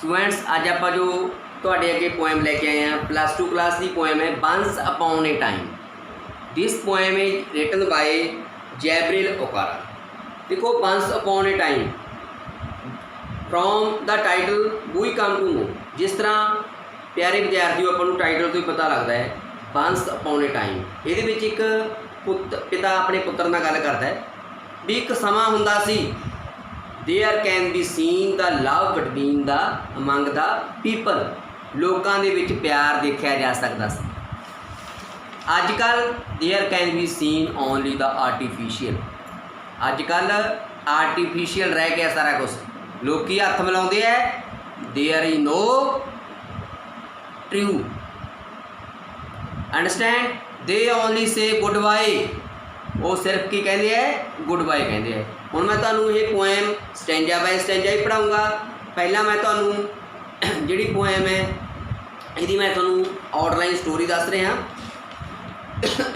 Students अज आप जो तुहाडे अगे पोएम लैके आए हैं +2 क्लास की पोएम है once upon a time. This poem is written by जैब्रिल ओकारा। देखो once upon a time from the title we come to know. जिस तरह प्यारे विद्यार्थियों अपन टाइटल तो ही पता लगता है वंस अपॉन ए टाइम। ये एक पिता अपने पुत्र नाल गल करता है भी एक समा हुंदा सी there can be seen the love between the among the people. लोगों के विच प्यार देखा जा सकता सी। अजकल there can be seen only the artificial. अजकल आर्टिफिशियल रह गया सारा कुछ। लोग हथ मिलाते हैं there is no true understand. They only say good bye. वो सिर्फ की कहते हैं गुड बाय कहते हैं। हुण मैं तुहानूं ये पोएम स्टैंजा बाय स्टैंजा ही पढ़ाऊँगा। पहला मैं तुहानूं जिहड़ी पोएम है इहदी मैं तुहानूं आउटलाइन स्टोरी दस रहा।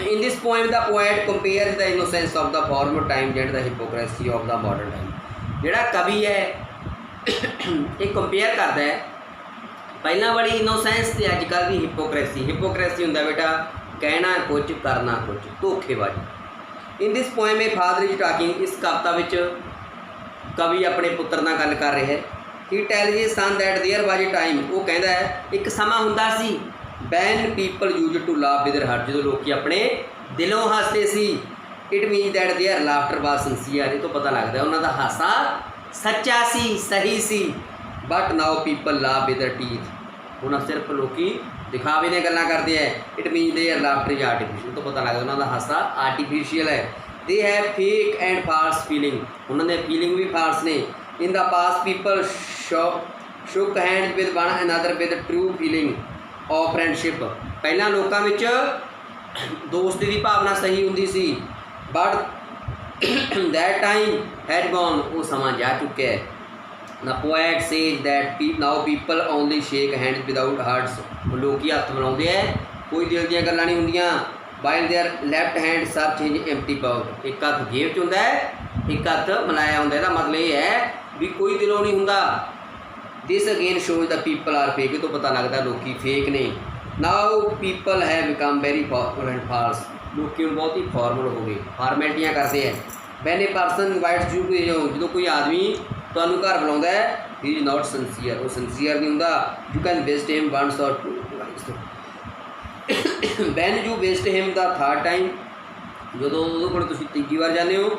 In this poem the poet compare the innocence of the former time and the hypocrisy of the modern time. जिहड़ा कवि है ये कंपेयर करता है पहला वाली इनोसेंस ते अजकल की हिपोक्रेसी। हिपोक्रेसी हुंदा बेटा कहना कुछ करना कुछ, धोखेबाजी। In this poem a father is talking. इस कविता विच कवि अपने पुत्र नाल गल कर रहा है। He tells his son that there was a time. वो कहता है एक समा हुंदा सी when people use to laugh with their heart. जो लोग अपने दिलों हसते सी। It mean that there laughter was सिंसीयर। ये तो पता लगता है उन्होंने हासा सच्चा सी सही सी। But now people laugh with their teeth. हुण सिर्फ लोग दिखावे ने गल्लां करते हैं। It mean there laughter is artificial. तो पता लगता उन्होंने हासा आर्टिफिशियल है। They have fake and false feeling. उन्होंने फीलिंग भी फाल्स ने। In the past people Shuk hand with one another with true feeling of friendship. पहला लोगों में दोस्ती की भावना सही होंगी सी। But that time had gone. वो समा जा चुका है। The poet says that now people only shake hands without hearts. लोग हथ मिलाते हैं कोई दिल दी गल्लां नहीं होंदियां। While their left hand search his empty pouch. एक हथ जेब च होंदा है एक हथ मिलाया होंदा। इसका मतलब ये है भी कोई दिलों नहीं होंदा। This again shows the people are fake. तो पता लगता लोग फेक ने। Now people have become very formal and false. लोग बहुत ही फॉर्मल हो गए, फॉर्मैलिटियाँ करते हैं। When a person invites you to जो कोई आदमी तुहानूं घर बुलाउंदा है ही इज नॉट सिंसीयर। वो सिंसीयर नहीं होंदा। You can visit him once और to when you visit him the third time. जो तुसीं तीजी बार जाते हो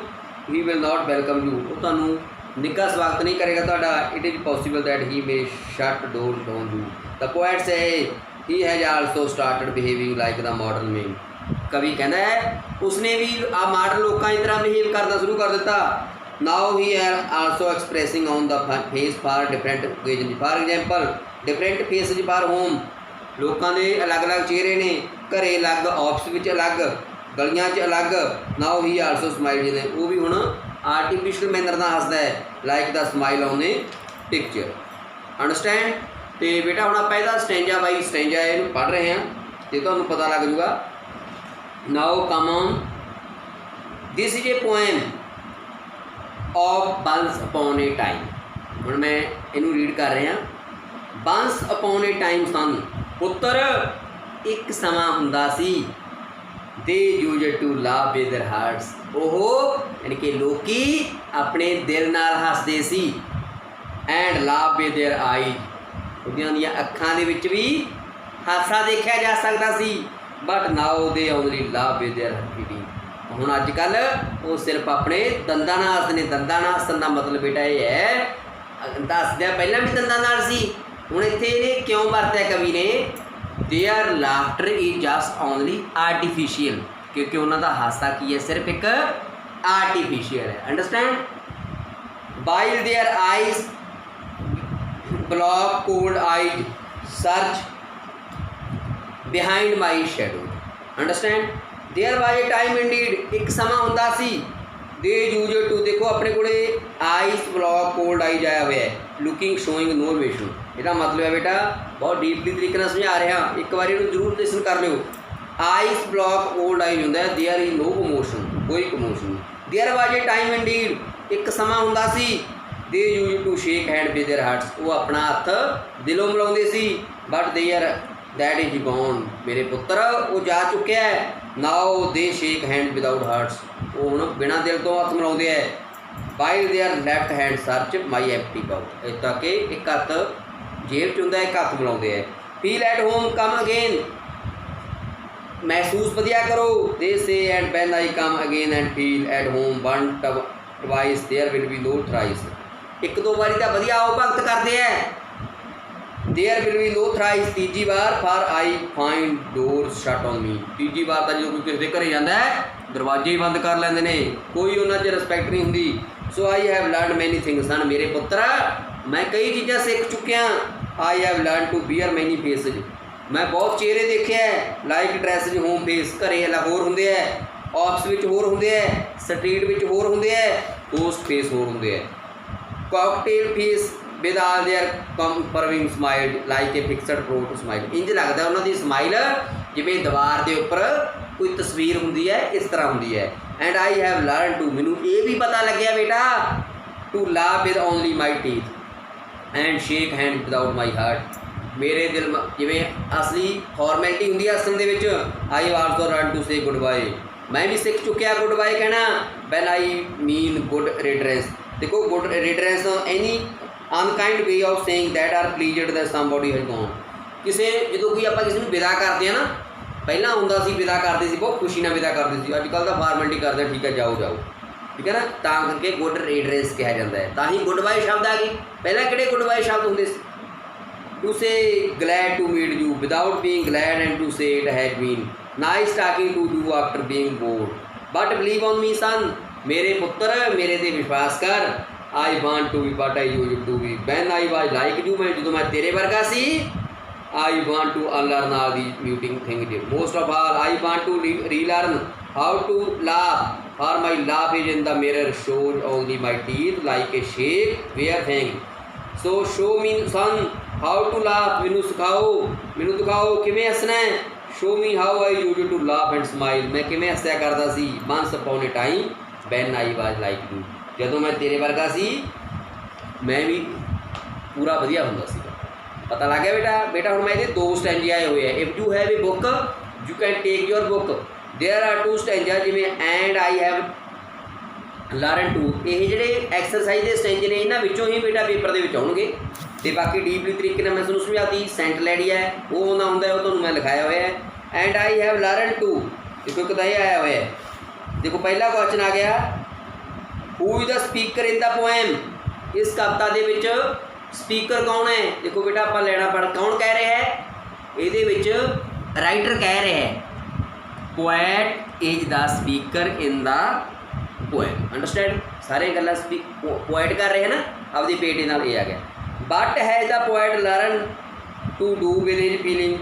he will not welcome you. वो तुहानूं निੱਘਾ स्वागत नहीं करेगा तुहाडा। It is possible that he may shut door down you. The poet से he has also started behaving like the modern man. कवि कहता है उसने भी आ मॉडर्न लोगों की तरह बिहेव करना शुरू कर दिता। Now he are also एक्सप्रैसिंग on the face for different occasion. For example different faces for home. लोगों के अलग अलग चेहरे ने, घरे अलग, ऑफिस में अलग, गलियां अलग। नाउ ही आल्सो स्माइल ने। वो भी हुण आर्टिफिशियल मैनर का हसदा है like the smile on A picture. Understand. तो बेटा हम आप इसका स्टैंजा बाई स्टैंजा इहनूं पढ़ रहे हैं तो तुहानूं पता लग जूगा। Now come on this is a poem of once upon a time. हुण मैं इनू रीड कर रहा। वंस अपॉन ए टाइम सन। पुत्र एक समा हुंदा सी दे use to laugh with their hearts. ओहो यानी कि लोग अपने दिल नाल हसदे सी। And laugh with their eyes. उन्हां दी अखां दे विच भी हासा देखा जा सकता सी। But now they only laugh with their feeling. हुण अजकल वो सिर्फ अपने दंदां नाल हसदे ने। दंदां नाल हसण दा मतलब बेटा ये है दसदिया पहला भी दंदां नाल सी। हुण इत्थे इहने क्यों वरत्या कवि ने their laughter is just only artificial. क्योंकि उन्हों का हासा की है सिर्फ एक आर्टिफिशियल है। Understand. While their eyes block cold eyes search behind my shadow. Understand. There was a time indeed. एक समा हुंदा सी दे यूज टू। देखो अपने को आईज ब्लॉक कोल्ड आईज आया हुआ है। Looking showing no emotion. इसका मतलब है बेटा बहुत डीपली तरीके समझा रहा। एक बार इन्हूं जरूर लिसन कर लियो। आईज ब्लॉक ओल्ड आईज होंदा है देयर इज नो इमोशन। कोई emotion. There was a time indeed. एक समा हुंदा सी दे use to shake hand with their hearts, वो अपना हथ दिलों मिलाਉਂਦੇ ਸੀ, but they are that is gone, मेरे पुत्र वो जा चुकिया है, now they shake hand without hearts, वो हुण बिना दिल तो हथ मिलाਉਂਦੇ है, while their left hand search my empty pouch, इस तक एक हथ जेब च हुंदा, एक हथ मिलाਉਂਦੇ है। Feel at home come again, महसूस वधिया करो, दे से and when I come again and feel at home one twice there will be no thrice, एक दो बारी तो वधिया आओ भगत करते हैं, there will be no thrice तीजी bar for I find door shut on me, तीजी बार तो जो कोई किसी के घरे जाता है दरवाजे ही बंद कर लेंदे ने, कोई उन्हां च रिस्पैक्ट नहीं हुंदी। सो आई हैव लर्न मैनी थिंग्स, सन मेरे पुत्र मैं कई चीज़ां सीख चुकिया, आई have learn to beer many faces, मैं बहुत चेहरे देखे है, लाइक ड्रैस होम फेस, घरे होर होंदे है, ऑफिस विच होर होंदे है, स्ट्रीट विच होर होंदे है, पोस्ट फेस होर होंदे है, cocktail face with all there confirming smile like a fixed प्रोट smile, इंज लगता है उन्होंने स्माइल जिवें दीवार के उपर कोई तस्वीर होंदी है, इस तरह होंदी है। And I have learn to, मैनू ये भी पता लग्या बेटा, टू लाव with only my teeth and shake hand without my heart, मेरे दिल जिवें असली फॉर्मैलिटी होंदी है असल दे विच, आई आल्सो लर्न टू से गुड बाय, मैं भी सीख चुकिया गुड बाय कहना, वैन आई मीन गुड रिडरेंस, देखो good रिडरेंस any unkind way of saying that are प्लीजड that somebody has gone, किसी जो कोई आप किसी विदा करते हैं ना, पहला होंदा सी विदा करते सी बहुत खुशी नाल विदा करते सी, अजकल तो फॉर्मैलिटी करते ठीक है जाओ जाओ, ठीक है ना, तां करके गुड रिडरेंस कहा जाता है, तां ही गुड बाय शब्द आ गई, पहला किहड़े गुड बाय शब्द होंदे सी, टू से glad to meet you without being glad and to से it has been nice talking to you after being board, but believe on me सन, मेरे पुत्र मेरे ते विश्वास कर, I want to be what I use to be when I was like you, मैं जो मैं तेरे वर्गा सी, आई want to unlearn all the muting thing, most of all I want to relearn how to laugh, for my laugh is in the mirror shows only my teeth like A shape where thing, so show me sun how to laugh, मैनू सिखाओ मैनू दिखाओ किवें हसना है, show me how I use to laugh and smile, मैं किवें हसया करता सी, once upon a time when I was like you, जदों मैं तेरे वर्गा सी मैं भी पूरा वधिया हुंदा सी, पता लग गया बेटा। बेटा हुण मैं ये दो स्टैंजे आए हुए हैं, if you have a book you can take your book, there are to stanza जिवें and I have learn to, ये जिहड़े एक्सरसाइज के स्टैंजे ने इन्हां विचों ही बेटा पेपर दे विच आउणगे, ते बाकी डीपली तरीके नाल मैं तुहानूं समझाती, सेंटलैडी है वो होना हुंदा है, वो तुहानूं मैं लिखाया होया है, and I have learn to, देखो एक ये आया हुआ है, देखो पहला क्वेश्चन आ गया, who is the speaker in the poem, इस कविता दे विच स्पीकर कौन है, देखो बेटा आप लेना पड़, कौन कह रहा है, ये राइटर कह रहे हैं, poet is the speaker in the poem, understand, सारे गल्लां पोएट कर रहे हैं ना, आपकी पेटी नाल ये आ गया, but has the poet learn to do with his feeling,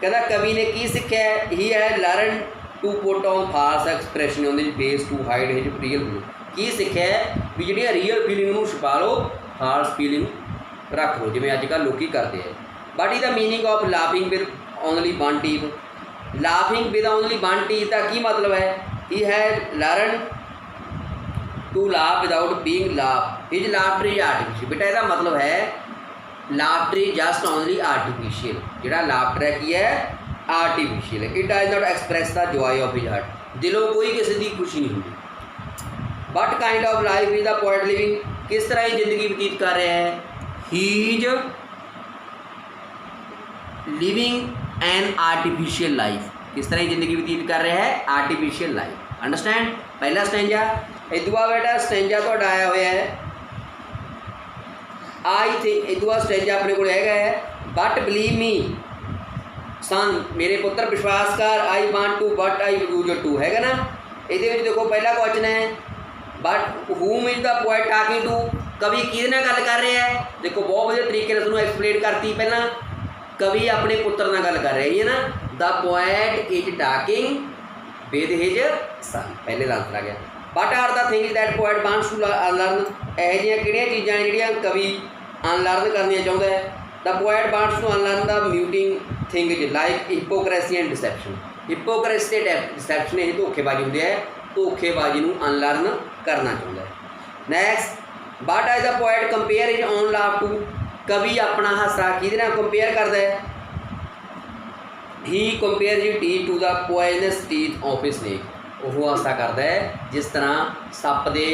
कहता कवि ने की सीखा, he has learn to put on false expression on his face to hide his real feeling, की सीखा भी जी रियल फीलिंग में छुपा लो, फाल्स फीलिंग रख लो जिवें अजकल लोग करते हैं। But is the meaning of laughing with only one teeth, laughing with only one teeth का की मतलब है, he has learn to laugh without being laugh, his laughter is artificial, बेटा इसका मतलब है laughter is just only artificial, जिहड़ा laughter है की है artificial, it does not express the joy of his heart, दिलों कोई किसी की खुशी नहीं होती। What kind of life is the poet living, किस तरह की जिंदगी व्यतीत कर रहे हैं, he is living an artificial life, किस तरह की जिंदगी व्यतीत कर रहे हैं, आर्टिफिशियल लाइफ, अंडरस्टैंड। पहला स्टैंजा, इदुआ बेटा स्टैंजा तो आया हुआ है, आई थिंक इदुआ स्टैंजा अपने को है, बट बिलीव मी सन, मेरे पुत्र विश्वास कर, I want to but I use to, है ना, ये देखो पहला क्वेश्चन है, but whom is the poet talking to, कवि किहदे नाल गल कर रहा है, देखो बहुत वधिया तरीके नाल तुहानूं एक्सप्लेन करती, पहला कवि अपने पुत्र नाल गल कर रही है ना, the poet is talking with his son, पहले का आंसर आ गया। What are the things that poet wants to unlearn, यह जिहियां चीज़ां ने जिहड़ियां कवि अनलर्न करनियां चाहुंदा है, the poet wants to unlearn the muting things like hypocrisy and डिसैप्शन, hypocrisy ते डिसैप्शन ये धोखेबाजी होंदी है, धोखेबाजी नूं अनलर्न करना चाहुंदा है। Next but as the poet compare is own laugh to, कवि अपना हासा किहदे नाल कंपेयर करदा है, ही compare ji teeth to the poisonous teeth of a snake, वो हासा करता है जिस तरह सप दे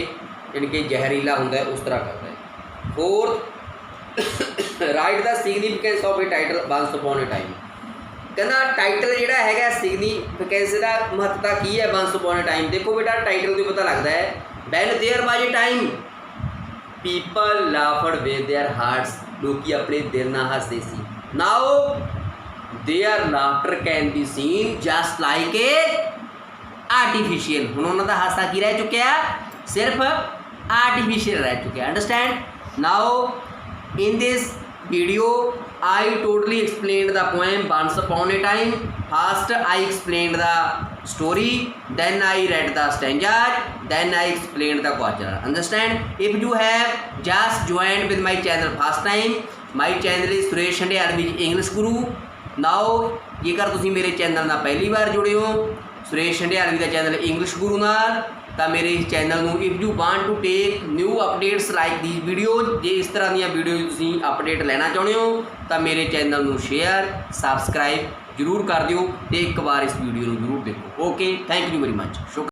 यानी कि जहरीला हुंदा है उस तरह करता है। Fourth, right the सिग्नीफिकेंस of A title once upon a time, कहना टाइटल जिहड़ा हैगा सिग्नीफिकेंस दा महत्ता की है वंस अपॉन ए टाइम। देखो बेटा टाइटल तो पता लगता है, van there was a time people लाफड with their hearts, लोग अपने दिल नाल हसदे सी, now there laughter can be seen just like a artificial, हुण उन्हां दा हासा की रह चुकिया, सिर्फ आर्टिफिशियल रह चुकिया। Understand. Now in this video I totally explain the poem once upon a time. First I explain the story, then I read the stanzas, then I explained the quatrain. Understand? If you have just joined with my channel first time, my channel is Suresh हंडियाल with English Guru. Now जेकर तुसीं मेरे channel नाल पहली बार जुड़े हो Suresh हंडियाल with channel English गुरु नाल, तो मेरे इस चैनल में if you want to take new updates like these videos, जे इस तरह दी वीडियो तुसीं अपडेट लेना चाहते हो तो मेरे चैनल में शेयर सबसक्राइब जरूर कर दिओ, तो एक बार इस वीडियो को जरूर देखो। Okay, thank you very much. शुक्रिया।